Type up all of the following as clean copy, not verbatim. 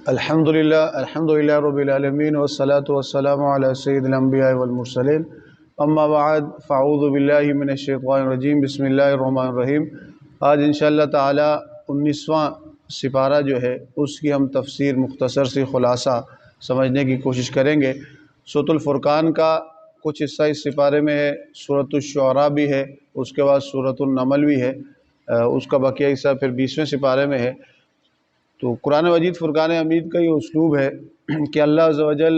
الحمدللہ رب العالمین والصلاة والسلام علی سید الانبیاء والمرسلین اما بعد فاعوذ باللہ من الشیطان الرجیم بسم اللہ الرحمن الرحیم۔ آج انشاءاللہ تعالی 19واں سپارہ جو ہے اس کی ہم تفسیر مختصر سی خلاصہ سمجھنے کی کوشش کریں گے۔ سورۃ الفرقان کا کچھ حصہ اس سپارے میں ہے، سورۃ الشعراء بھی ہے، اس کے بعد سورۃ النمل بھی ہے، اس کا بقیہ حصہ پھر 20ویں سپارے میں ہے۔ تو قرآن مجید فرقان حمید کا یہ اسلوب ہے کہ اللہ عز و جل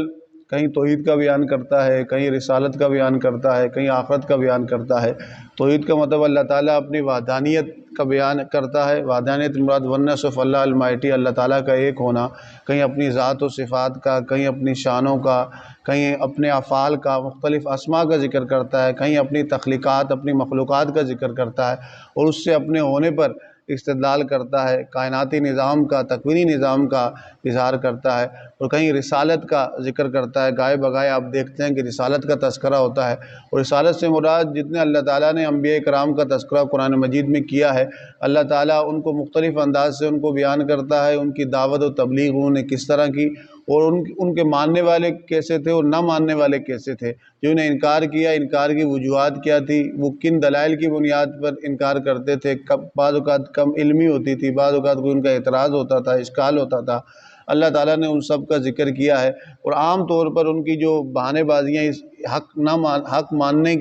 کہیں توحید کا بیان کرتا ہے، کہیں رسالت کا بیان کرتا ہے، کہیں آخرت کا بیان کرتا ہے۔ توحید کا مطلب اللہ تعالیٰ اپنی وحدانیت کا بیان کرتا ہے، وحدانیت مراد ونس آف اللہ المائٹی، اللہ تعالیٰ کا ایک ہونا، کہیں اپنی ذات و صفات کا، کہیں اپنی شانوں کا، کہیں اپنے افعال کا، مختلف اسماء کا ذکر کرتا ہے، کہیں اپنی تخلیقات، اپنی مخلوقات کا ذکر کرتا ہے اور اس سے اپنے ہونے پر استدلال کرتا ہے، کائناتی نظام کا، تکوینی نظام کا اظہار کرتا ہے، اور کہیں رسالت کا ذکر کرتا ہے۔ گائے بگائے آپ دیکھتے ہیں کہ رسالت کا تذکرہ ہوتا ہے، اور رسالت سے مراد جتنے اللہ تعالیٰ نے انبیاء کرام کا تذکرہ قرآن مجید میں کیا ہے، اللہ تعالیٰ ان کو مختلف انداز سے ان کو بیان کرتا ہے، ان کی دعوت و تبلیغ انہوں نے کس طرح کی، اور ان کے ماننے والے کیسے تھے اور نہ ماننے والے کیسے تھے، جو انہیں انکار کیا، انکار کی وجوہات کیا تھی، وہ کن دلائل کی بنیاد پر انکار کرتے تھے، بعض اوقات کم علمی ہوتی تھی، بعض اوقات کوئی ان کا اعتراض ہوتا تھا، اشکال ہوتا تھا۔ اللہ تعالیٰ نے ان سب کا ذکر کیا ہے، اور عام طور پر ان کی جو بہانے بازیاں اس حق نہ ماننے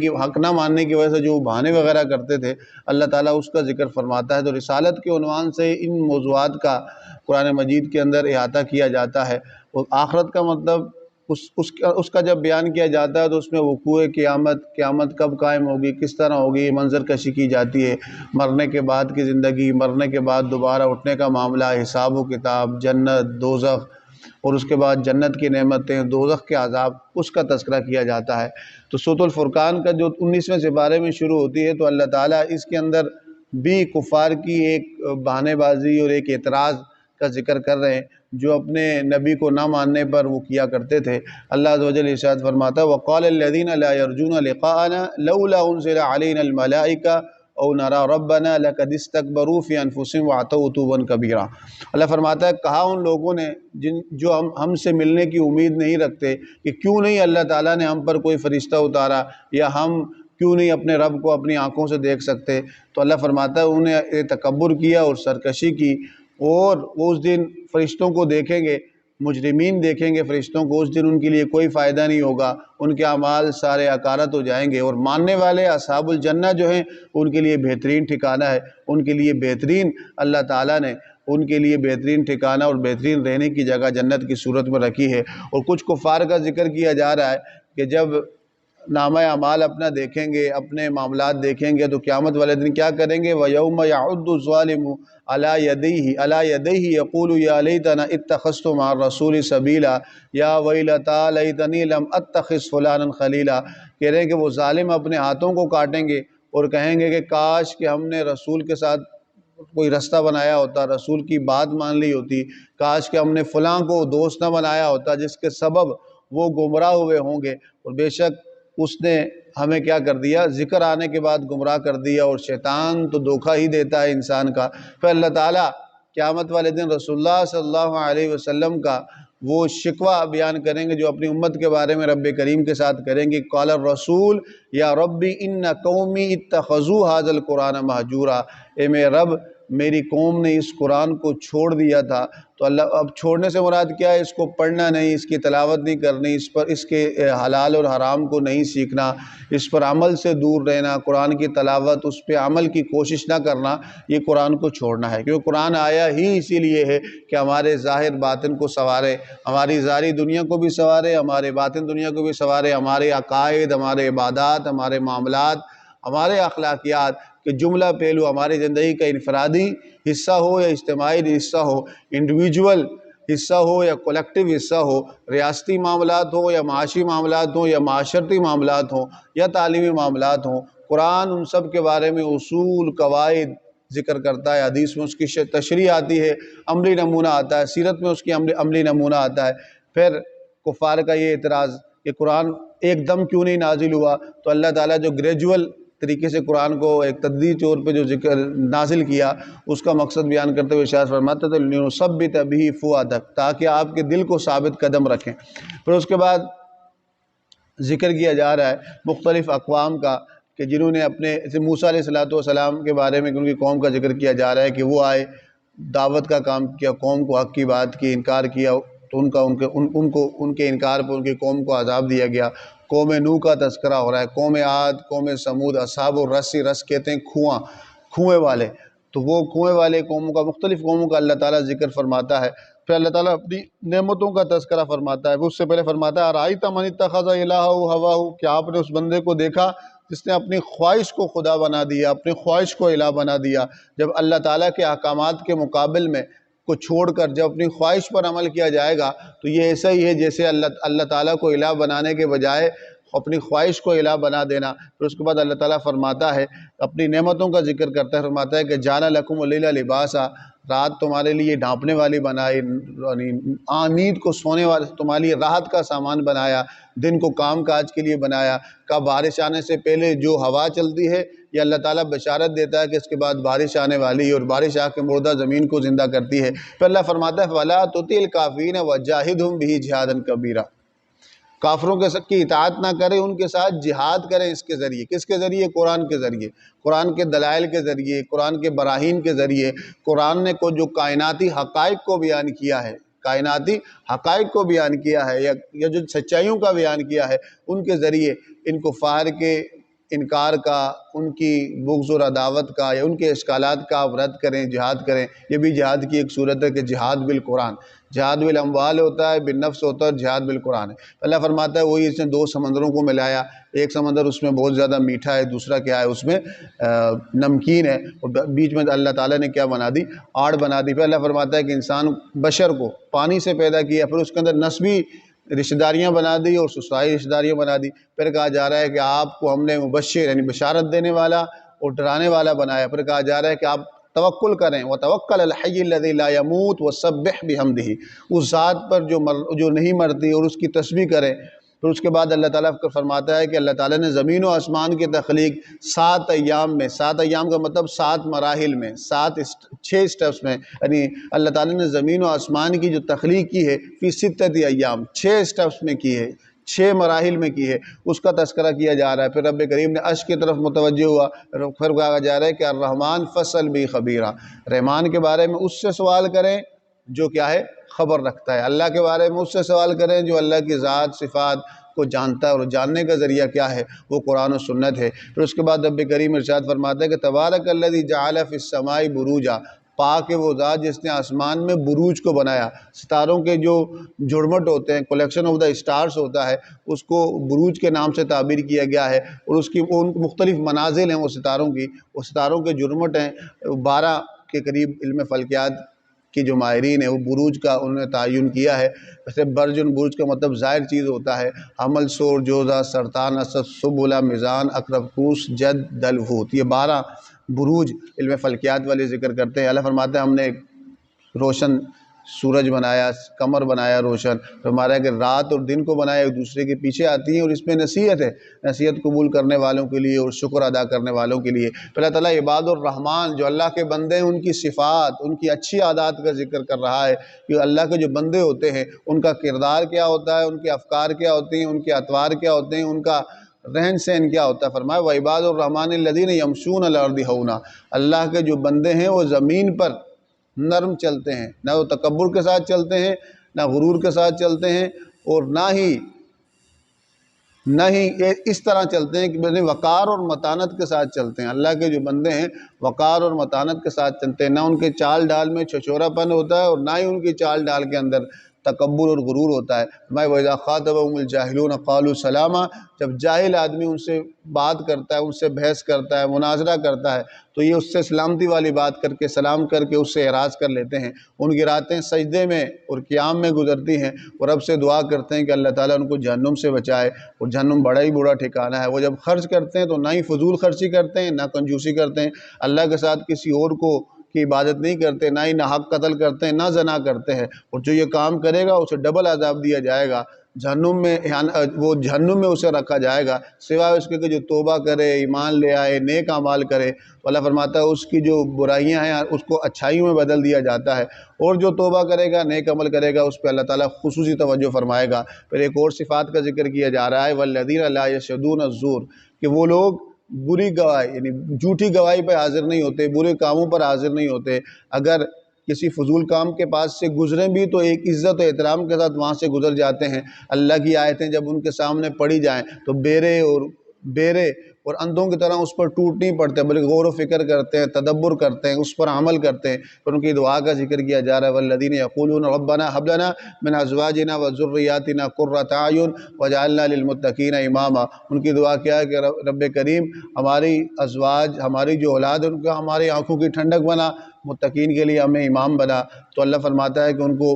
کی وجہ سے جو بہانے وغیرہ کرتے تھے، اللہ تعالیٰ اس کا ذکر فرماتا ہے۔ تو رسالت کے عنوان سے ان موضوعات کا قرآن مجید کے اندر احاطہ کیا جاتا ہے، اور آخرت کا مطلب اس کا جب بیان کیا جاتا ہے تو اس میں وقوع قیامت کب قائم ہوگی، کس طرح ہوگی، منظر کشی کی جاتی ہے، مرنے کے بعد کی زندگی، مرنے کے بعد دوبارہ اٹھنے کا معاملہ، حساب و کتاب، جنت، دوزخ، اور اس کے بعد جنت کی نعمتیں، دوزخ کے عذاب، اس کا تذکرہ کیا جاتا ہے۔ تو سورۃ الفرقان کا جو 19ویں سپارے میں شروع ہوتی ہے، تو اللہ تعالیٰ اس کے اندر بھی کفار کی ایک بہانے بازی اور ایک اعتراض کا ذکر کر رہے ہیں جو اپنے نبی کو نہ ماننے پر وہ کیا کرتے تھے۔ اللہ عز و جل ارشاد فرماتا ہے وَقَالَ الَّذِينَ لَا يَرْجُونَ لِقَاءَنَا لَوْلَا أُنزِلَ عَلَيْنَا الْمَلَائِكَةُ أَوْ نَرَى رَبَّنَا لَقَدِ اسْتَكْبَرُوا فِي أَنفُسِهِمْ وَعَتَوْا عُتُوًّا كَبِيرًا۔ اللہ فرماتا ہے کہا ان لوگوں نے جو ہم سے ملنے کی امید نہیں رکھتے کہ کیوں نہیں اللہ تعالیٰ نے ہم پر کوئی فرشتہ اتارا، یا ہم کیوں نہیں اپنے رب کو اپنی آنکھوں سے دیکھ سکتے۔ تو اللہ فرماتا ہے انہوں نے تکبر کیا اور سرکشی کی، اور وہ اس دن فرشتوں کو دیکھیں گے، مجرمین دیکھیں گے فرشتوں کو، اس دن ان کے لیے کوئی فائدہ نہیں ہوگا، ان کے اعمال سارے اکارت ہو جائیں گے، اور ماننے والے اصحاب الجنہ جو ہیں ان کے لیے بہترین ٹھکانہ ہے، ان کے لیے بہترین اللہ تعالیٰ نے ان کے لیے بہترین ٹھکانہ اور بہترین رہنے کی جگہ جنت کی صورت میں رکھی ہے۔ اور کچھ کفار کا ذکر کیا جا رہا ہے کہ جب نامہ اعمال اپنا دیکھیں گے، اپنے معاملات دیکھیں گے، تو قیامت والے دن کیا کریں گے وَيَوْمَ يَعُضُّ الظَّالِمُ عَلَى يَدَيْهِ يَقُولُ يَا لَيْتَنِي اتَّخَذْتُ مَعَ الرَّسُولِ سَبِيلًا يَا وَيْلَتَىٰ لَيْتَنِي لَمْ أَتَّخِذْ فُلَانًا خَلِيلًا۔ کہہ رہے ہیں کہ وہ ظالم اپنے ہاتھوں کو کاٹیں گے اور کہیں گے کہ کاش کہ ہم نے رسول کے ساتھ کوئی رستہ بنایا ہوتا، رسول کی بات مان لی ہوتی، کاش کہ ہم نے فلاں کو دوست نہ بنایا ہوتا جس کے سبب وہ گمراہ ہوئے ہوں گے، اور بے شک اس نے ہمیں کیا کر دیا، ذکر آنے کے بعد گمراہ کر دیا، اور شیطان تو دھوکہ ہی دیتا ہے انسان کا۔ پھر اللہ تعالیٰ قیامت والے دن رسول اللہ صلی اللہ علیہ وسلم کا وہ شکوہ بیان کریں گے جو اپنی امت کے بارے میں رب کریم کے ساتھ کریں گے، قال الرسول یا ربی ان قومی اتخذوا ھذا القرآن مہجورا، اے میرے رب میری قوم نے اس قرآن کو چھوڑ دیا تھا۔ تو اللہ اب چھوڑنے سے مراد کیا ہے، اس کو پڑھنا نہیں، اس کی تلاوت نہیں کرنی، اس کے حلال اور حرام کو نہیں سیکھنا، اس پر عمل سے دور رہنا، قرآن کی تلاوت، اس پہ عمل کی کوشش نہ کرنا، یہ قرآن کو چھوڑنا ہے، کیونکہ قرآن آیا ہی اسی لیے ہے کہ ہمارے ظاہر باطن کو سنوارے، ہماری ظاہری دنیا کو بھی سنوارے، ہمارے باطن دنیا کو بھی سنوارے، ہمارے عقائد، ہمارے عبادات، ہمارے معاملات، ہمارے اخلاقیات کہ جملہ پہلو ہماری زندگی کا انفرادی حصہ ہو یا اجتماعی حصہ ہو، انڈیویجول حصہ ہو یا کولیکٹیو حصہ ہو، ریاستی معاملات ہوں یا معاشی معاملات ہوں یا معاشرتی معاملات ہوں یا تعلیمی معاملات ہوں، قرآن ان سب کے بارے میں اصول، قواعد ذکر کرتا ہے، حدیث میں اس کی تشریح آتی ہے، عملی نمونہ آتا ہے، سیرت میں اس کی عملی نمونہ آتا ہے۔ پھر کفار کا یہ اعتراض کہ قرآن ایک دم کیوں نہیں نازل ہوا، تو اللہ تعالیٰ جو گریجول طریقے سے قرآن کو ایک تدریجی طور پہ جو ذکر نازل کیا اس کا مقصد بیان کرتے ہوئے ارشاد فرماتا ہے لِنُثَبِّتَ بِهِ فُؤَادَكَ، تاکہ آپ کے دل کو ثابت قدم رکھیں۔ پھر اس کے بعد ذکر کیا جا رہا ہے مختلف اقوام کا کہ جنہوں نے اپنے موسیٰ علیہ السلام کے بارے میں ان کی قوم کا ذکر کیا جا رہا ہے کہ وہ آئے، دعوت کا کام کیا، قوم کو حق کی بات کی، انکار کیا تو ان کے انکار پر ان کی قوم کو عذاب دیا گیا۔ قوم نوح کا تذکرہ ہو رہا ہے، قوم عاد، قوم سمود، اصحاب الرس، رس کہتے ہیں کنویں والے، تو وہ کنویں والے قوموں کا، مختلف قوموں کا اللہ تعالیٰ ذکر فرماتا ہے۔ پھر اللہ تعالیٰ اپنی نعمتوں کا تذکرہ فرماتا ہے، اس سے پہلے فرماتا ہے ارأیت من اتخذ الہہ ہواہ، کیا آپ نے اس بندے کو دیکھا جس نے اپنی خواہش کو خدا بنا دیا، اپنی خواہش کو الہ بنا دیا۔ جب اللہ تعالیٰ کے احکامات کے مقابل میں کو چھوڑ کر جب اپنی خواہش پر عمل کیا جائے گا تو یہ ایسا ہی ہے جیسے اللہ تعالیٰ کو الہ بنانے کے بجائے اپنی خواہش کو الہ بنا دینا۔ پھر اس کے بعد اللہ تعالیٰ فرماتا ہے، اپنی نعمتوں کا ذکر کرتا ہے، فرماتا ہے کہ جعل لکم اللیل لباسا، رات تمہارے لیے ڈھانپنے والی بنائی، نیند کو سونے والے تمہارے لیے راحت کا سامان بنایا، دن کو کام کاج کے لیے بنایا۔ کا بارش آنے سے پہلے جو ہوا چلتی ہے یہ اللہ تعالیٰ بشارت دیتا ہے کہ اس کے بعد بارش آنے والی ہے، اور بارش آ کے مردہ زمین کو زندہ کرتی ہے۔ پھر اللہ فرماتا ہے فَلَا تُطِعِ الْكَافِرِينَ وَجَاهِدْهُمْ بِهِ جِهَادًا كَبِيرًا، کافروں کی اطاعت نہ کریں، ان کے ساتھ جہاد کریں اس کے ذریعے۔ کس کے ذریعے؟ قرآن کے ذریعے، قرآن کے دلائل کے ذریعے، قرآن کے براہین کے ذریعے۔ قرآن نے جو کائناتی حقائق کو بیان کیا ہے، کائناتی حقائق کو بیان کیا ہے یا جو سچائیوں کا بیان کیا ہے، ان کے ذریعے ان کفار کے انکار کا، ان کی بغض اور عداوت کا یا ان کے اشکالات کا آپ رد کریں، جہاد کریں۔ یہ بھی جہاد کی ایک صورت ہے کہ جہاد بالقرآن، جہاد بالاموال ہوتا ہے، بالنفس ہوتا ہے، اور جہاد بالقرآن ہے۔ اللہ فرماتا ہے وہی اس نے دو سمندروں کو ملایا، ایک سمندر اس میں بہت زیادہ میٹھا ہے، دوسرا کیا ہے اس میں نمکین ہے، اور بیچ میں اللہ تعالیٰ نے کیا بنا دی؟ آڑ بنا دی۔ پھر اللہ فرماتا ہے کہ انسان بشر کو پانی سے پیدا کیا، پھر اس کے اندر نسبی رشتہ داریاں بنا دی اور سسرائی رشتہ داریاں بنا دی۔ پھر کہا جا رہا ہے کہ آپ کو ہم نے مبشر یعنی بشارت دینے والا اور ڈرانے والا بنایا۔ پھر کہا جا رہا ہے کہ آپ توکل کریں، وَتَوَكَّلْ عَلَى الْحَيِّ الَّذِي لَا يَمُوتُ وَسَبِّحْ بِحَمْدِهِ، اس ذات پر جو نہیں مرتی اور اس کی تسبیح کریں۔ پھر اس کے بعد اللہ تعالیٰ فرماتا ہے کہ اللہ تعالیٰ نے زمین و آسمان کی تخلیق 7 ایام میں، 7 ایام کا مطلب 7 مراحل میں، 6 اسٹیپس میں، یعنی اللہ تعالیٰ نے زمین و آسمان کی جو تخلیق کی ہے فی 6 ایام، 6 اسٹیپس میں کی ہے، 6 مراحل میں کی ہے، اس کا تذکرہ کیا جا رہا ہے۔ پھر رب کریم نے عرش کی طرف متوجہ ہوا، پھر کہا جا رہا ہے کہ الرحمن فسل بھی خبیرہ، رحمان کے بارے میں اس سے سوال کریں جو کیا ہے؟ خبر رکھتا ہے۔ اللہ کے بارے میں اس سے سوال کریں جو اللہ کی ذات صفات کو جانتا ہے، اور جاننے کا ذریعہ کیا ہے؟ وہ قرآن و سنت ہے۔ پھر اس کے بعد رب کریم ارشاد فرماتا ہے کہ تبارک الذی جعل فی السماء بروجا، پاک ہے وہ ذات جس نے آسمان میں بروج کو بنایا، ستاروں کے جو جھرمٹ ہوتے ہیں، کلیکشن آف دا اسٹارز ہوتا ہے، اس کو بروج کے نام سے تعبیر کیا گیا ہے، اور اس کی ان مختلف منازل ہیں وہ ستاروں کی، وہ ستاروں کے جھرمٹ ہیں 12 کے قریب علم فلکیات کی جو ماہرین ہیں وہ بروج کا انہوں نے تعین کیا ہے۔ ویسے برج برج کا مطلب ظاہر چیز ہوتا ہے، حمل، سور، جوزہ، سرطان، اسد، سبلہ، میزان، اقرب، کوس، جد، دلوت، یہ 12 بروج علم فلکیات والے ذکر کرتے ہیں۔ اللہ فرماتا ہے ہم نے ایک روشن سورج بنایا، قمر بنایا روشن، فرمایا ہے کہ رات اور دن کو بنایا ایک دوسرے کے پیچھے آتی ہیں، اور اس میں نصیحت ہے، نصیحت قبول کرنے والوں کے لیے اور شکر ادا کرنے والوں کے لیے۔ پھر اللہ تعالیٰ عباد الرحمن جو اللہ کے بندے ہیں ان کی صفات، ان کی اچھی عادات کا ذکر کر رہا ہے کہ اللہ کے جو بندے ہوتے ہیں ان کا کردار کیا ہوتا ہے، ان کے افکار کیا ہوتے ہیں، ان کے اطوار کیا ہوتے ہیں، ان کا رہن سہن کیا ہوتا ہے۔ فرمایا وعباد الرحمن الذین یمشون علی الارض ہونا، اللہ کے جو بندے ہیں وہ زمین پر نرم چلتے ہیں، نہ وہ تکبر کے ساتھ چلتے ہیں، نہ غرور کے ساتھ چلتے ہیں، اور نہ ہی اس طرح چلتے ہیں کہ وقار اور متانت کے ساتھ چلتے ہیں۔ اللہ کے جو بندے ہیں وقار اور متانت کے ساتھ چلتے ہیں، نہ ان کے چال ڈال میں چھچورا پن ہوتا ہے، اور نہ ہی ان کی چال ڈال کے اندر تکبر اور غرور ہوتا ہے۔ وَإِذَا خَاطَبَهُمُ الْجَاهِلُونَ قَالُوا سَلَامًا، جب جاہل آدمی ان سے بات کرتا ہے، ان سے بحث کرتا ہے، مناظرہ کرتا ہے، تو یہ اس سے سلامتی والی بات کر کے، سلام کر کے اس سے اعراض کر لیتے ہیں، ان کی راتیں سجدے میں اور قیام میں گزرتی ہیں، اور رب سے دعا کرتے ہیں کہ اللہ تعالیٰ ان کو جہنم سے بچائے، اور جہنم بڑا ہی برا ٹھکانہ ہے۔ وہ جب خرچ کرتے ہیں تو نہ ہی فضول خرچی کرتے ہیں، نہ کنجوسی کرتے ہیں، اللہ کے ساتھ کسی اور کو کی عبادت نہیں کرتے، نہ ہی ناحق قتل کرتے ہیں، نہ زنا کرتے ہیں، اور جو یہ کام کرے گا اسے ڈبل عذاب دیا جائے گا، جہنم میں وہ جہنم میں اسے رکھا جائے گا، سوائے اس کے کہ جو توبہ کرے، ایمان لے آئے، نیک اعمال کرے، تو اللہ فرماتا ہے اس کی جو برائیاں ہیں اس کو اچھائیوں میں بدل دیا جاتا ہے، اور جو توبہ کرے گا، نیک عمل کرے گا، اس پہ اللہ تعالیٰ خصوصی توجہ فرمائے گا۔ پھر ایک اور صفات کا ذکر کیا جا رہا ہے، والذین لا یشہدون الزور، کہ وہ لوگ بری گواہی یعنی جھوٹی گواہی پہ حاضر نہیں ہوتے، برے کاموں پر حاضر نہیں ہوتے۔ اگر کسی فضول کام کے پاس سے گزریں بھی تو ایک عزت و احترام کے ساتھ وہاں سے گزر جاتے ہیں۔ اللہ کی آیتیں جب ان کے سامنے پڑھی جائیں تو بیرے اور اندھوں کی طرح اس پر ٹوٹ نہیں پڑتے، بلکہ غور و فکر کرتے ہیں، تدبر کرتے ہیں، اس پر عمل کرتے ہیں۔ پھر ان کی دعا کا ذکر کیا جا رہا ہے، والذین یقولون ربنا هب لنا من ازواجنا وذریاتنا قرۃ اعین واجعلنا للمتقین اماما۔ ان کی دعا کیا ہے کہ رب کریم ہماری ازواج، ہماری جو اولاد ہے ان کا ہماری آنکھوں کی ٹھنڈک بنا، متقین کے لیے ہمیں امام بنا۔ تو اللہ فرماتا ہے کہ ان کو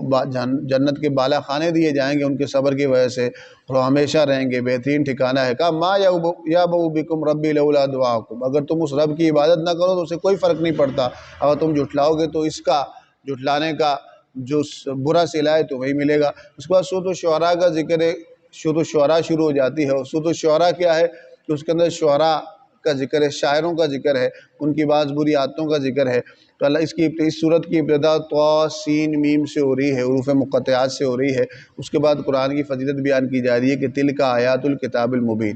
جنت کے بالا خانے دیے جائیں گے ان کے صبر کی وجہ سے، اور وہ ہمیشہ رہیں گے، بہترین ٹھکانہ ہے۔ کہا ما یأبأ بکم ربی لولا دعاکم، اگر تم اس رب کی عبادت نہ کرو تو اسے کوئی فرق نہیں پڑتا، اگر تم جھٹلاؤ گے تو اس کا جھٹلانے کا جو برا صلہ ہے تمہیں ملے گا۔ اس کے بعد سورۃ الشعراء کا ذکر ہے، سورۃ الشعراء شروع ہو جاتی ہے، اور سورۃ الشعراء کیا ہے کہ اس کے اندر شعراء کا ذکر ہے، شاعروں کا ذکر ہے، ان کی بعض بری عادتوں کا ذکر ہے۔ تو اللہ اس سورت کی ابتدا طا سین میم سے ہو رہی ہے، حروف مقطعات سے ہو رہی ہے۔ اس کے بعد قرآن کی فضیلت بیان کی جا رہی ہے کہ تلک آیات الکتاب المبین،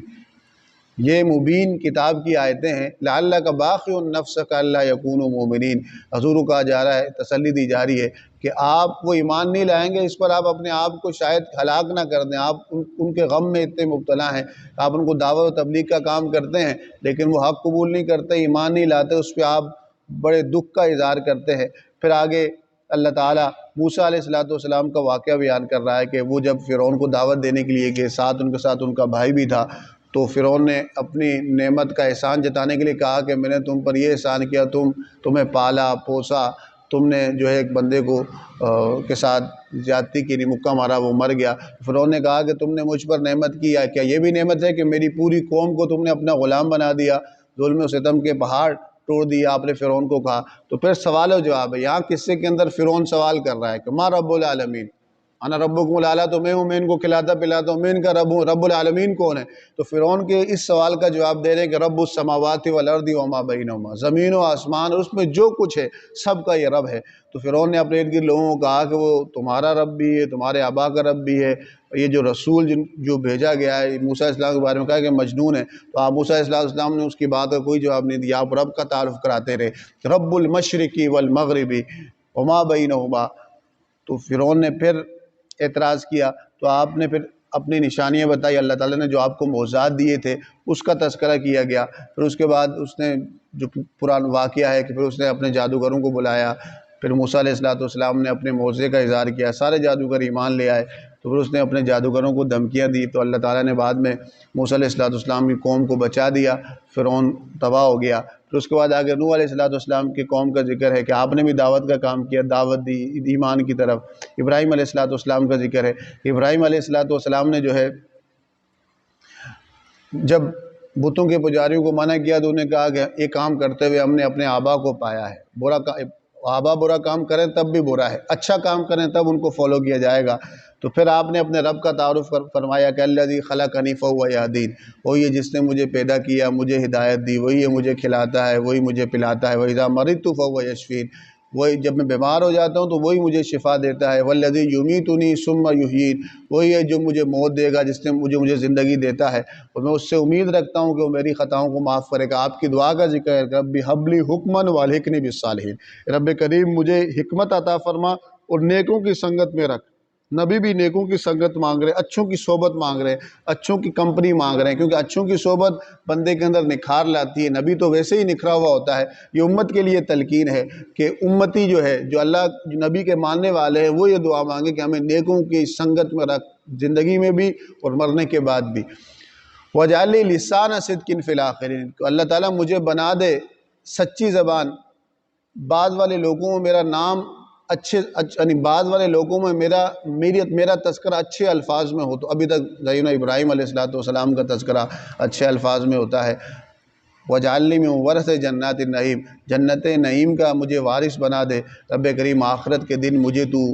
یہ مبین کتاب کی آیتیں ہیں۔ لعلک باخع نفسک الا یکونوا مؤمنین، حضور کو کہا جا رہا ہے، تسلی دی جا رہی ہے کہ آپ وہ ایمان نہیں لائیں گے، اس پر آپ اپنے آپ کو شاید ہلاک نہ کر دیں۔ آپ ان کے غم میں اتنے مبتلا ہیں، آپ ان کو دعوت و تبلیغ کا کام کرتے ہیں لیکن وہ حق قبول نہیں کرتے، ایمان نہیں لاتے، اس پہ آپ بڑے دکھ کا اظہار کرتے ہیں۔ پھر آگے اللہ تعالیٰ موسیٰ علیہ السلام کا واقعہ بیان کر رہا ہے کہ وہ جب فرعون کو دعوت دینے کے لیے کہ ان کے ساتھ ان کا بھائی بھی تھا، تو فرعون نے اپنی نعمت کا احسان جتانے کے لیے کہا کہ میں نے تم پر یہ احسان کیا، تمہیں پالا پوسا، تم نے جو ہے ایک بندے کو کے ساتھ زیادتی کی، مکہ مارا، وہ مر گیا۔ فرعون نے کہا کہ تم نے مجھ پر نعمت کی ہے، کیا یہ بھی نعمت ہے کہ میری پوری قوم کو تم نے اپنا غلام بنا دیا، ظلم و ستم کے پہاڑ توڑ دیا آپ نے فرعون کو کہا۔ تو پھر سوال و جواب ہے، یہاں قصے کے اندر فرعون سوال کر رہا ہے کہ ما رب العالمین، انا ربکم الاعلیٰ، تو میں ہوں، میں ان کو کھلاتا پلاتا ہوں، میں ان کا رب ہوں، رب العالمین کون ہے؟ تو فرعون کے اس سوال کا جواب دے رہے ہیں کہ رب السماوات والارض وما بینہما، زمین و آسمان اور اس میں جو کچھ ہے سب کا یہ رب ہے۔ تو فرعون نے اپنے ارد گرد لوگوں کو کہا کہ وہ تمہارا رب بھی ہے، تمہارے آبا کا رب بھی ہے، یہ جو رسول جو بھیجا گیا ہے موسیٰ علیہ السلام کے بارے میں کہا کہ مجنون ہے۔ تو آپ موسیٰ علیہ السلام نے اس کی بات کا کوئی جواب نہیں دیا، آپ رب کا تعارف کراتے رہے، رب المشرقی والمغربی وما بینہما۔ تو فرعون نے پھر اعتراض کیا، تو آپ نے پھر اپنی نشانیاں بتائی، اللہ تعالیٰ نے جو آپ کو معجزات دیے تھے اس کا تذکرہ کیا گیا۔ پھر اس کے بعد اس نے جو پرانا واقعہ ہے کہ پھر اس نے اپنے جادوگروں کو بلایا، پھر موسیٰ علیہ السلام نے اپنے معجزے کا اظہار کیا، سارے جادوگر ایمان لے آئے، تو پھر اس نے اپنے جادوگروں کو دھمکیاں دی، تو اللہ تعالیٰ نے بعد میں موسیٰ علیہ السلام کی قوم کو بچا دیا، فرعون تباہ ہو گیا۔ پھر اس کے بعد آگے نوح علیہ السلام کی قوم کا ذکر ہے کہ آپ نے بھی دعوت کا کام کیا، دعوت دی ایمان کی طرف۔ ابراہیم علیہ السلام کا ذکر ہے، ابراہیم علیہ السلام نے جو ہے جب بتوں کے پجاریوں کو منع کیا تو انہیں کہا کہ ایک کام کرتے ہوئے ہم نے اپنے آبا کو پایا ہے، آبا برا کام کریں تب بھی برا ہے، اچھا کام کریں تب ان کو فالو کیا جائے گا۔ تو پھر آپ نے اپنے رب کا تعارف فرمایا کہ الذی خلقنی فہو یہدین، وہی ہے جس نے مجھے پیدا کیا، مجھے ہدایت دی، وہی ہے مجھے کھلاتا ہے، وہی مجھے پلاتا ہے، وَإِذَا مَرِضْتُ فَهُوَ يَشْفِينِ، وہی جب میں بیمار ہو جاتا ہوں تو وہی مجھے شفا دیتا ہے، وَالَّذِي يُمِيتُنِي ثُمَّ يُحْيِينِ، وہی ہے جو مجھے موت دے گا، جس نے مجھے زندگی دیتا ہے، اور میں اس سے امید رکھتا ہوں کہ وہ میری خطاؤں کو معاف کرے گا۔ آپ کی دعا کا ذکر ہے، رب هب لی حکما والحقنی بالصالحین، رب کریم مجھے حکمت عطا فرما اور نیکوں کی سنگت میں رکھ۔ نبی بھی نیکوں کی سنگت مانگ رہے، اچھوں کی صحبت مانگ رہے، اچھوں کی کمپنی مانگ رہے ہیں، کیونکہ اچھوں کی صحبت بندے کے اندر نکھار لاتی ہے، نبی تو ویسے ہی نکھرا ہوا ہوتا ہے۔ یہ امت کے لیے تلقین ہے کہ امتی جو ہے، جو اللہ نبی کے ماننے والے ہیں، وہ یہ دعا مانگے کہ ہمیں نیکوں کی سنگت میں رکھ، زندگی میں بھی اور مرنے کے بعد بھی۔ وَاجْعَلْ لِي لِسَانَ صِدْقٍ فِي الْآخِرِينَ، تو اللہ تعالیٰ مجھے بنا دے سچی زبان، بعض والے لوگوں میں میرا نام یعنی بعض والے لوگوں میں میرا تذکرہ اچھے الفاظ میں ہو۔ تو ابھی تک سیدنا ابراہیم علیہ السلام کا تذکرہ اچھے الفاظ میں ہوتا ہے۔ وَاجْعَلْنِی مِن وَرَثَةِ جَنَّاتِ النَّعِیم، جنت نعیم کا مجھے وارث بنا دے۔ رب کریم آخرت کے دن مجھے تو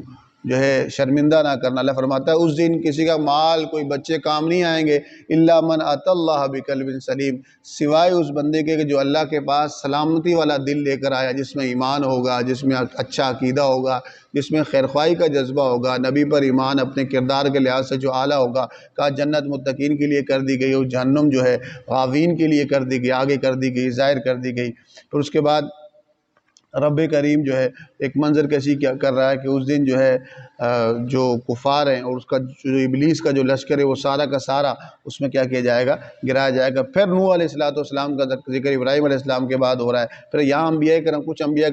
جو ہے شرمندہ نہ کرنا۔ اللہ فرماتا ہے اس دن کسی کا مال، کوئی بچے کام نہیں آئیں گے، الا من اتى اللہ بقلب سلیم، سوائے اس بندے کے جو اللہ کے پاس سلامتی والا دل لے کر آیا، جس میں ایمان ہوگا، جس میں اچھا عقیدہ ہوگا، جس میں خیرخواہی کا جذبہ ہوگا، نبی پر ایمان اپنے کردار کے لحاظ سے جو اعلیٰ ہوگا۔ کہا جنت متقین کے لیے کر دی گئی اور جہنم جو ہے غاوین کے لیے کر دی گئی، آگے کر دی گئی، ظاہر کر دی گئی۔ پھر اس کے بعد رب کریم جو ہے ایک منظر کشی کیا کر رہا ہے کہ اس دن جو ہے جو کفار ہیں اور اس کا جو ابلیس کا جو لشکر ہے وہ سارا کا سارا اس میں کیا کیا جائے گا، گرایا جائے گا۔ پھر نوح علیہ السلام کا ذکر ابراہیم علیہ السلام کے بعد ہو رہا ہے۔ پھر یہاں انبیاء کرام، کچھ انبیاء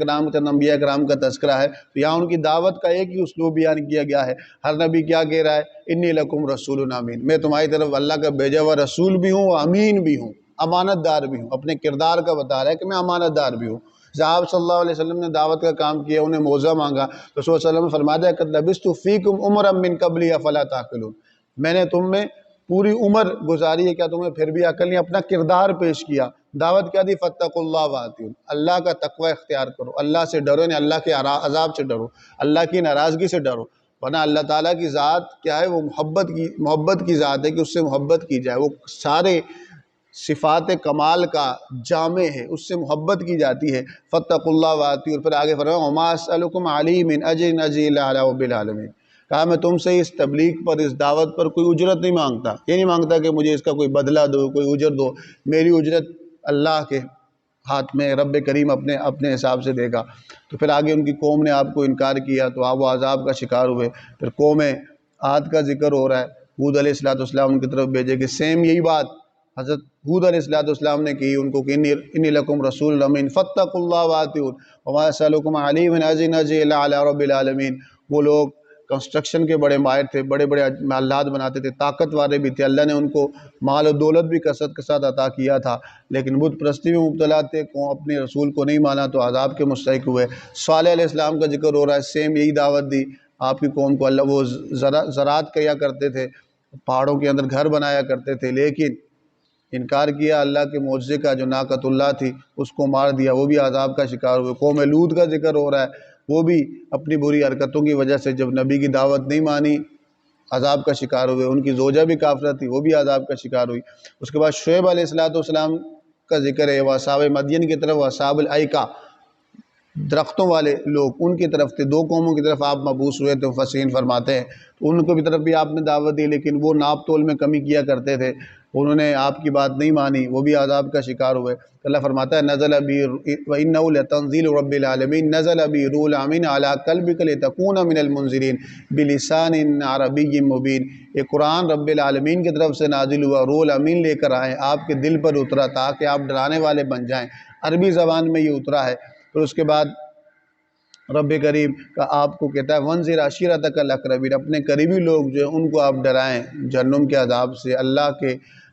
کرام کا تذکرہ ہے، تو یہاں ان کی دعوت کا ایک ہی اسلوب بیان کیا گیا ہے۔ ہر نبی کیا کہہ رہا ہے، انی لکم رسول امین، میں تمہاری طرف اللہ کا بھیجا ہوا رسول بھی ہوں، امین بھی ہوں، امانت دار بھی ہوں۔ اپنے کردار کا بتا رہا ہے کہ میں امانت دار بھی ہوں۔ آپ صلی اللہ علیہ وسلم نے دعوت کا کام کیا، انہیں موضع مانگا، تو صلی اللہ علیہ وسلم نے فرمایا قد لبثت فیکم عمرا من قبلی افلا تعقلون، میں نے تم میں پوری عمر گزاری ہے، کیا تمہیں پھر بھی عقل نہیں؟ اپنا کردار پیش کیا۔ دعوت کیا دی؟ فاتقوا اللہ واطیعون، اللہ کا تقوی اختیار کرو، اللہ سے ڈرو، یعنی اللہ کے عذاب سے ڈرو، اللہ کی ناراضگی سے ڈرو۔ ورنہ اللہ تعالیٰ کی ذات کیا ہے؟ وہ محبت کی ذات ہے کہ اس سے محبت کی جائے، وہ سارے صفات کمال کا جامع ہے، اس سے محبت کی جاتی ہے۔ فاتقوا اللہ واطیعون، اور پھر آگے فرمایا وما اسألکم علیہ من اجر اجری الا علی رب العالمین، کہا میں تم سے اس تبلیغ پر، اس دعوت پر کوئی اجرت نہیں مانگتا، یہ نہیں مانگتا کہ مجھے اس کا کوئی بدلہ دو، کوئی اجر دو، میری اجرت اللہ کے ہاتھ میں، رب کریم اپنے حساب سے دے گا۔ تو پھر آگے ان کی قوم نے آپ کو انکار کیا تو آپ وہ عذاب کا شکار ہوئے۔ پھر قوم عاد کا ذکر ہو رہا ہے، ہود علیہ السلام ان کی طرف بھیجے کہ سیم یہی بات حضرت ہود علیہ السلام نے کی ان کو کہ انی لکم رسول امین فاتقوا اللہ واطیعون وما اسألکم علیہ من اجر اجری الا علی رب العالمین۔ وہ لوگ کنسٹرکشن کے بڑے ماہر تھے، بڑے بڑے محلات بناتے تھے، طاقت والے بھی تھے، اللہ نے ان کو مال و دولت بھی کثرت کے ساتھ عطا کیا تھا، لیکن بت پرستی میں مبتلا تھے، اپنے رسول کو نہیں مانا تو عذاب کے مستحق ہوئے۔ صالح علیہ السلام کا ذکر ہو رہا ہے، سیم یہی دعوت دی آپ کی قوم کو۔ اللہ وہ زراعت کیا کرتے تھے، پہاڑوں کے اندر گھر بنایا کرتے تھے، لیکن انکار کیا اللہ کے معجزے کا، جو ناقۃ اللہ تھی اس کو مار دیا، وہ بھی عذاب کا شکار ہوئے۔ قوم لوط کا ذکر ہو رہا ہے، وہ بھی اپنی بری حرکتوں کی وجہ سے جب نبی کی دعوت نہیں مانی عذاب کا شکار ہوئے۔ ان کی زوجہ بھی کافرہ تھی، وہ بھی عذاب کا شکار ہوئی۔ اس کے بعد شعیب علیہ السلام کا ذکر ہے، وہ اصحاب مدین کی طرف، وہ اصحاب الایکہ درختوں والے لوگ ان کی طرف تھے، دو قوموں کی طرف آپ مبعوث ہوئے تھے، مفسرین فرماتے ہیں، تو ان کو بھی طرف بھی آپ نے دعوت دی، لیکن وہ ناپ تول میں کمی کیا کرتے تھے، انہوں نے آپ کی بات نہیں مانی، وہ بھی عذاب کا شکار ہوئے۔ اللہ فرماتا ہے نزل بی وَإِنَّهُ لَتَنزِيلُ رَبِّ الْعَالَمِينَ نزل بی روح الامین علی قلبک لتکون من المنذرین بلسان عربی مبین، یہ قرآن رب العالمین کی طرف سے نازل ہوا، روح الامین لے کر آئے، آپ کے دل پر اترا تاکہ آپ ڈرانے والے بن جائیں، عربی زبان میں یہ اترا ہے۔ پھر اس کے بعد رب کریم کا آپ کو کہتا ہے وَانذِرْ عَشِيرَتَكَ الْأَقْرَبِينَ، اپنے قریبی لوگ جو ہیں ان کو آپ ڈرائیں جہنم کے عذاب سے،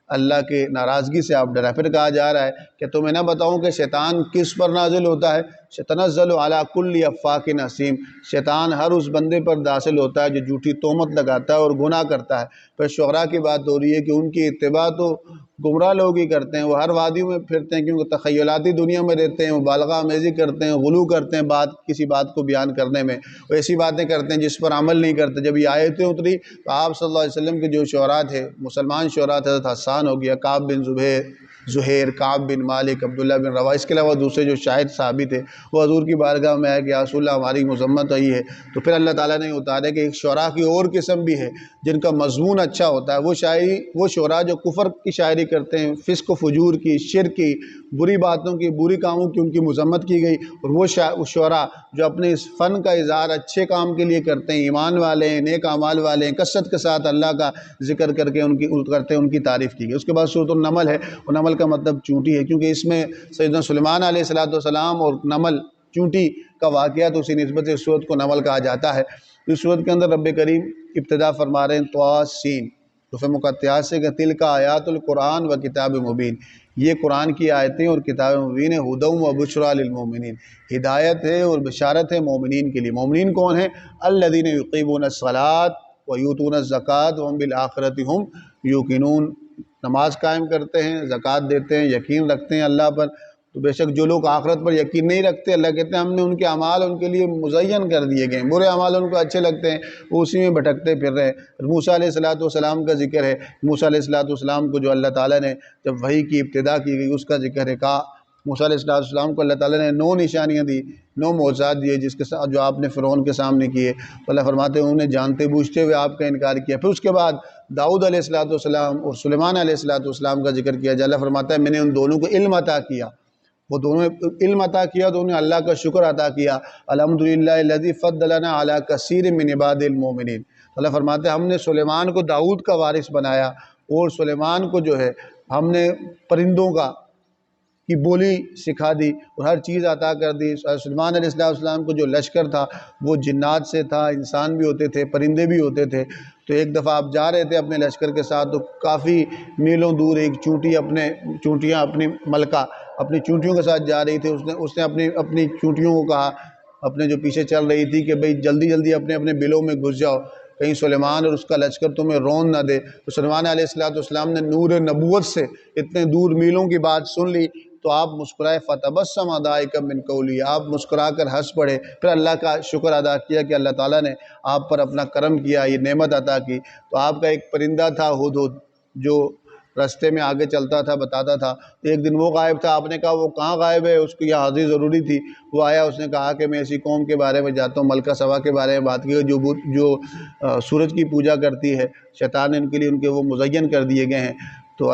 اللہ کے ناراضگی سے آپ ڈرائیں۔ پھر کہا جا رہا ہے کہ تمہیں نہ بتاؤں کہ شیطان کس پر نازل ہوتا ہے، تنزل علی کل افاک اسیم، شیطان ہر اس بندے پر داخل ہوتا ہے جو جھوٹی تہمت لگاتا ہے اور گناہ کرتا ہے۔ پھر شعراء کی بات ہو رہی ہے کہ ان کی اتباع تو گمراہ لوگ ہی کرتے ہیں، وہ ہر وادیوں میں پھرتے ہیں کیونکہ تخیلاتی دنیا میں رہتے ہیں، مبالغہ آمیزی کرتے ہیں، غلو کرتے ہیں کسی بات کو بیان کرنے میں، وہ ایسی باتیں کرتے ہیں جس پر عمل نہیں کرتے۔ جب یہ آیتیں اتری تو آپ صلی اللہ علیہ وسلم کے جو شعراء تھے، مسلمان شعراء تھے، حضرت حسان ہو گیا، کعب بن زہیر، کعب بن مالک، عبداللہ بن رواحہ، اس کے علاوہ دوسرے جو شاہد صحابی تھے، وہ حضور کی بارگاہ میں آئے کہ یا رسول اللہ ہماری مذمت آئی ہے، تو پھر اللہ تعالیٰ نے اتارا کہ ایک شعراء کی اور قسم بھی ہے جن کا مضمون اچھا ہوتا ہے، وہ شعراء جو کفر کی شاعری کرتے ہیں، فسق و فجور کی، شرک کی، بری باتوں کی، بری کاموں کی ان کی مذمت کی گئی، اور وہ شعراء جو اپنے اس فن کا اظہار اچھے کام کے لیے کرتے ہیں، ایمان والے ہیں، نیک اعمال والے ہیں، کثرت کے ساتھ اللہ کا ذکر کر کے ان کی تعریف کی گئی۔ اس کے بعد سورۃ النمل ہے، اور نمل کا مطلب چونٹی ہے، کیونکہ اس میں سیدنا سلیمان علیہ السلام اور نمل چونٹی کا واقعہ، تو اسی نسبت سے اس سورت کو نمل کہا جاتا ہے۔ اس سورت کے اندر رب کریم ابتدا فرما رہے ہیں طاسین، حروف مقطعات سے کہ تلک آیات القرآن و کتاب مبین، یہ قرآن کی آیتیں اور کتاب مبین ہے، ھدی و بشریٰ للمؤمنین، ہدایت ہے اور بشارت ہے مومنین کے لیے۔ مومنین کون ہیں؟ الذین یقیمون الصلاۃ و یؤتون الزکوٰۃ وهم بالآخرۃ هم یوقنون، نماز قائم کرتے ہیں، زکوٰۃ دیتے ہیں، یقین رکھتے ہیں اللہ پر، تو بے شک جو لوگ آخرت پر یقین نہیں رکھتے، اللہ کہتے ہیں ہم نے ان کے اعمال ان کے لیے مزین کر دیے گئے ہیں، برے اعمال ان کو اچھے لگتے ہیں، وہ اسی میں بھٹکتے پھر رہے ہیں۔ موسیٰ علیہ السلام کا ذکر ہے، موسیٰ علیہ السلام کو جو اللہ تعالیٰ نے جب وحی کی ابتدا کی گئی اس کا ذکر ہے، کہا موسیٰ علیہ السلام کو اللہ تعالیٰ نے 9 نشانیاں دی، 9 معجزات دیے جس کے ساتھ جو آپ نے فرعون کے سامنے کیے، تو اللہ فرماتے ہیں انہوں نے جانتے بوجھتے ہوئے آپ کا انکار کیا۔ پھر اس کے بعد داؤد علیہ السلام اور سلیمان علیہ السلام کا ذکر کیا جائے، اللہ فرماتا ہے میں نے ان دونوں کو علم عطا کیا، وہ دونوں علم عطا کیا تو انہیں اللہ کا شکر ادا کیا، الحمدللہ الذی فضلنا علی کثیر من عباد المؤمنین۔ اللہ فرماتے ہیں ہم نے سلیمان کو داؤد کا وارث بنایا، اور سلیمان کو جو ہے ہم نے پرندوں کی بولی سکھا دی اور ہر چیز عطا کر دی۔ سلیمان علیہ السلام کو جو لشکر تھا وہ جنات سے تھا، انسان بھی ہوتے تھے، پرندے بھی ہوتے تھے۔ تو ایک دفعہ آپ جا رہے تھے اپنے لشکر کے ساتھ، تو کافی میلوں دور ایک چونٹیاں اپنی ملکہ اپنی چونٹیوں کے ساتھ جا رہی تھی، اس نے اپنی چونٹیوں کو کہا، اپنے جو پیچھے چل رہی تھی، کہ بھئی جلدی جلدی اپنے بلوں میں گھس جاؤ، کہیں سلیمان اور اس کا لشکر تمہیں رون نہ دے۔ تو سلیمان علیہ السلام نے نور نبوت سے اتنے دور میلوں کی بات سن لی تو آپ مسکرائے، فتبسم ضاحکا من قولہ، آپ مسکرا کر ہنس پڑے، پھر اللہ کا شکر ادا کیا کہ اللہ تعالیٰ نے آپ پر اپنا کرم کیا، یہ نعمت عطا کی۔ تو آپ کا ایک پرندہ تھا ہدہد، جو رستے میں آگے چلتا تھا، بتاتا تھا، ایک دن وہ غائب تھا، آپ نے کہا وہ کہاں غائب ہے، اس کو یہ حاضری ضروری تھی۔ وہ آیا، اس نے کہا کہ میں ایسی قوم کے بارے میں جاتا ہوں، ملکہ سبا کے بارے میں بات کی، جو سورج کی پوجا کرتی ہے، شیطان نے ان کے وہ مزین کر دیے گئے ہیں۔ تو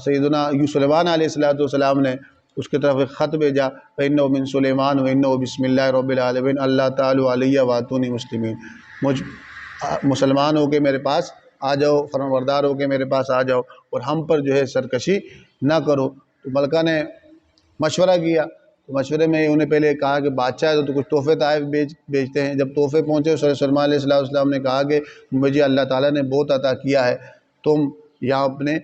سیدنا سلیمان علیہ السلام نے اس کی طرف ایک خط بھیجا، فَإِنَّهُ مِن سُلَيْمَانَ وَإِنَّهُ بِسْمِ اللَّهِ رَبِّ الْعَالَمِينَ اللہ تعالیٰ علیہ وَاتُونِی مُسْلِمِین، مسلمان ہو کے میرے پاس آ جاؤ، فرمانبردار ہو کے میرے پاس آ جاؤ، اور ہم پر جو ہے سرکشی نہ کرو۔ تو ملکہ نے مشورہ کیا، تو مشورے میں انہیں پہلے کہا کہ بادشاہ ہے تو کچھ تحفے تحائف بیچتے ہیں۔ جب تحفے پہنچے، سلیمان علیہ السلام نے کہا کہ مجھے اللہ تعالیٰ نے بہت عطا کیا ہے، تم یہاں اپنے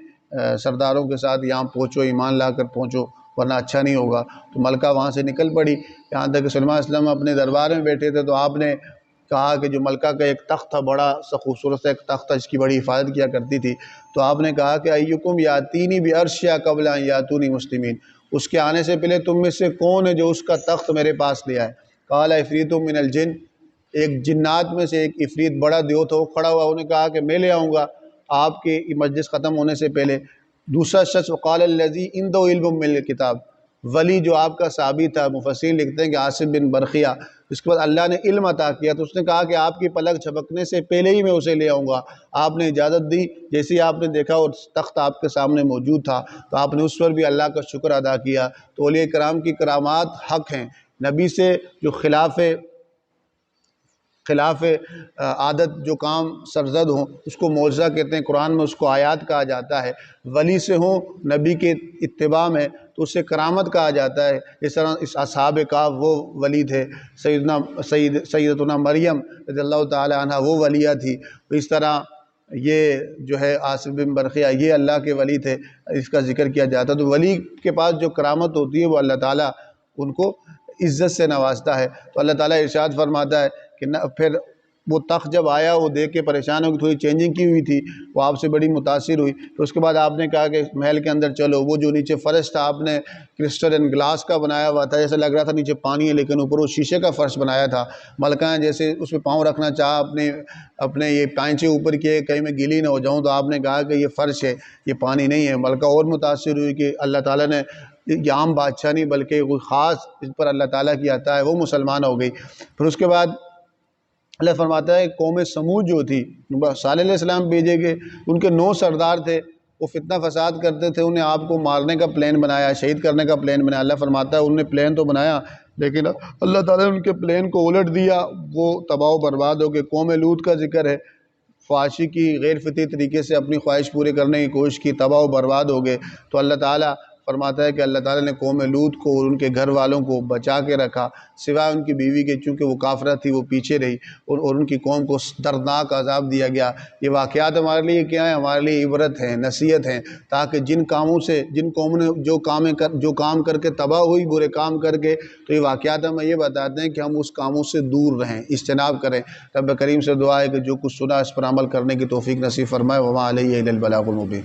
سرداروں کے ساتھ یہاں پہنچو، ایمان لا کر پہنچو، ورنہ اچھا نہیں ہوگا۔ تو ملکہ وہاں سے نکل پڑی، یہاں تک کہ سلیمان علیہ السلام اپنے دربار میں بیٹھے تھے، تو آپ نے کہا کہ جو ملکہ کا ایک تخت تھا، بڑا سا خوبصورت سا ایک تخت تھا، اس کی بڑی حفاظت کیا کرتی تھی، تو آپ نے کہا کہ ایکم یاتینی بعرشہا قبل ان یاتونی مسلمین، اس کے آنے سے پہلے تم میں سے کون ہے جو اس کا تخت میرے پاس لے آئے؟ قال عفریت من الجن، ایک جنات میں سے ایک عفریت بڑا دیو تھا، وہ کھڑا ہوا، انہوں نے کہا کہ میں لے آؤں گا آپ کے مجلس ختم ہونے سے پہلے۔ دوسرا شخص وقال الذی عندہ علم من الکتاب، ولی جو آپ کا صحابی تھا، مفسرین لکھتے ہیں کہ عاصم بن برقیہ، اس کے بعد اللہ نے علم عطا کیا، تو اس نے کہا کہ آپ کی پلک جھپکنے سے پہلے ہی میں اسے لے آؤں گا۔ آپ نے اجازت دی، جیسے ہی آپ نے دیکھا اور تخت آپ کے سامنے موجود تھا، تو آپ نے اس پر بھی اللہ کا شکر ادا کیا۔ تو اولیاء کرام کی کرامات حق ہیں، نبی سے جو خلاف عادت جو کام سرزد ہوں اس کو معجزہ کہتے ہیں، قرآن میں اس کو آیات کہا جاتا ہے۔ ولی سے ہوں نبی کے اتباع میں تو اسے کرامت کہا جاتا ہے۔ اس طرح اس اصحاب کہف وہ ولی تھے، سیدتنا مریم رضی اللہ تعالی عنہ وہ ولیہ تھی، اس طرح یہ جو ہے عاصم بن برقیہ یہ اللہ کے ولی تھے، اس کا ذکر کیا جاتا ہے۔ تو ولی کے پاس جو کرامت ہوتی ہے وہ اللہ تعالیٰ ان کو عزت سے نوازتا ہے۔ تو اللہ تعالیٰ ارشاد فرماتا ہے کہ پھر وہ تخت جب آیا، وہ دیکھ کے پریشان ہو گئی، تھوڑی چینجنگ کی ہوئی تھی، وہ آپ سے بڑی متاثر ہوئی۔ پھر اس کے بعد آپ نے کہا کہ محل کے اندر چلو، وہ جو نیچے فرش تھا آپ نے کرسٹل اینڈ گلاس کا بنایا ہوا تھا، جیسے لگ رہا تھا نیچے پانی ہے، لیکن اوپر وہ شیشے کا فرش بنایا تھا۔ ملکہ نے جیسے اس پہ پاؤں رکھنا چاہا، اپنے یہ پائنچے اوپر کیے کہیں میں گیلی نہ ہو جاؤں، تو آپ نے کہا کہ یہ فرش ہے، یہ پانی نہیں ہے۔ ملکہ اور متاثر ہوئی کہ اللہ تعالیٰ نے یہ عام بادشاہ نہیں بلکہ کوئی خاص اس پر اللہ تعالیٰ کی عطا ہے، وہ مسلمان ہو گئی۔ پھر اس کے بعد اللہ فرماتا ہے قوم سمود جو تھی، صالح علیہ السلام بھیجے گئے، ان کے 9 سردار تھے، وہ فتنہ فساد کرتے تھے، انہیں آپ کو مارنے کا پلان بنایا، شہید کرنے کا پلان بنایا۔ اللہ فرماتا ہے انہوں نے پلان تو بنایا لیکن اللہ تعالیٰ نے ان کے پلان کو الٹ دیا، وہ تباہ و برباد ہو گئے۔ قوم لوط کا ذکر ہے، فحاشی کی غیر فطری طریقے سے اپنی خواہش پورے کرنے کی کوشش کی، تباہ و برباد ہو گئے۔ تو اللہ تعالیٰ فرماتا ہے کہ اللہ تعالیٰ نے قوم لوط کو اور ان کے گھر والوں کو بچا کے رکھا، سوائے ان کی بیوی کے، چونکہ وہ کافرہ تھی، وہ پیچھے رہی، اور ان کی قوم کو دردناک عذاب دیا گیا۔ یہ واقعات ہمارے لیے کیا ہیں؟ ہمارے لیے عبرت ہیں، نصیحت ہیں، تاکہ جن قوموں نے جو کام کر کے تباہ ہوئی، برے کام کر کے، تو یہ واقعات ہمیں یہ بتاتے ہیں کہ ہم اس کاموں سے دور رہیں، اجتناب کریں۔ رب کریم سے دعا ہے کہ جو کچھ سنا اس پر عمل کرنے کی توفیق نصیب فرمائے۔ وما علیہ الا البلاغ المبین۔